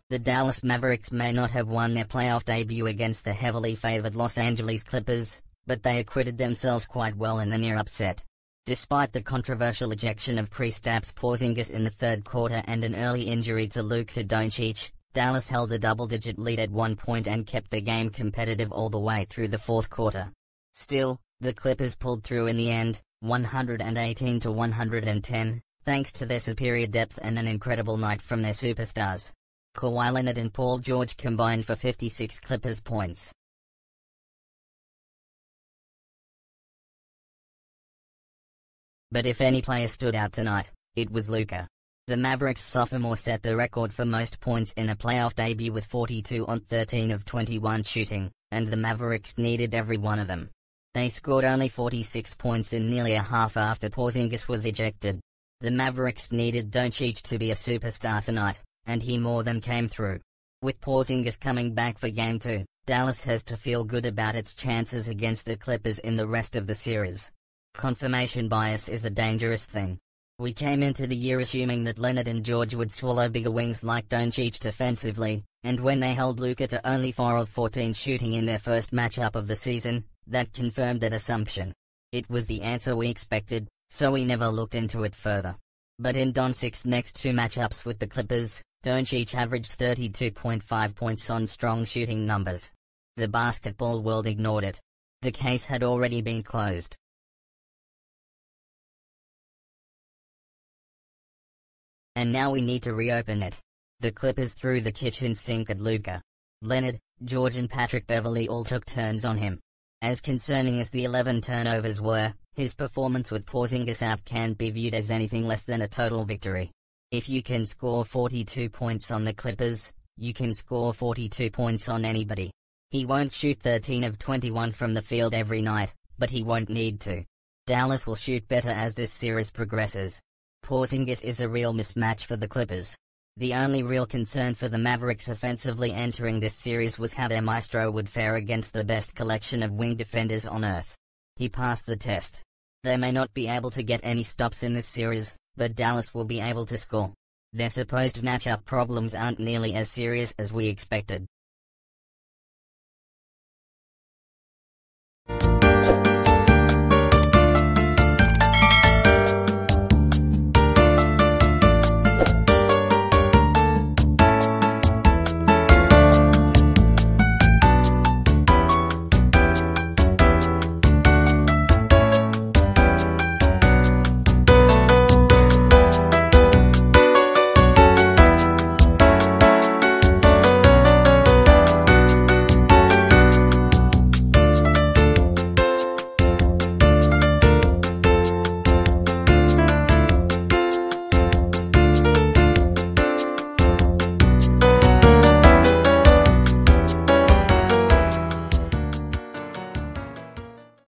The Dallas Mavericks may not have won their playoff debut against the heavily favored Los Angeles Clippers, but they acquitted themselves quite well in the near upset. Despite the controversial ejection of Kristaps Porzingis in the third quarter and an early injury to Luka Doncic, Dallas held a double-digit lead at one point and kept the game competitive all the way through the fourth quarter. Still, the Clippers pulled through in the end, 118-110, thanks to their superior depth and an incredible night from their superstars. Kawhi Leonard and Paul George combined for 56 Clippers points. But if any player stood out tonight, it was Luka. The Mavericks sophomore set the record for most points in a playoff debut with 42 on 13 of 21 shooting, and the Mavericks needed every one of them. They scored only 46 points in nearly a half after Porzingis was ejected. The Mavericks needed Doncic to be a superstar tonight, and he more than came through. With Porzingis coming back for Game 2, Dallas has to feel good about its chances against the Clippers in the rest of the series. Confirmation bias is a dangerous thing. We came into the year assuming that Leonard and George would swallow bigger wings like Doncic defensively, and when they held Luka to only 4 of 14 shooting in their first matchup of the season, that confirmed that assumption. It was the answer we expected, so we never looked into it further. But in Doncic's next two matchups with the Clippers, Doncic averaged 32.5 points on strong shooting numbers. The basketball world ignored it. The case had already been closed. And now we need to reopen it. The Clippers threw the kitchen sink at Luka. Leonard, George and Patrick Beverley all took turns on him. As concerning as the 11 turnovers were, his performance with Porzingis out can't be viewed as anything less than a total victory. If you can score 42 points on the Clippers, you can score 42 points on anybody. He won't shoot 13 of 21 from the field every night, but he won't need to. Dallas will shoot better as this series progresses. Porzingis is a real mismatch for the Clippers. The only real concern for the Mavericks offensively entering this series was how their maestro would fare against the best collection of wing defenders on earth. He passed the test. They may not be able to get any stops in this series, but Dallas will be able to score. Their supposed matchup problems aren't nearly as serious as we expected.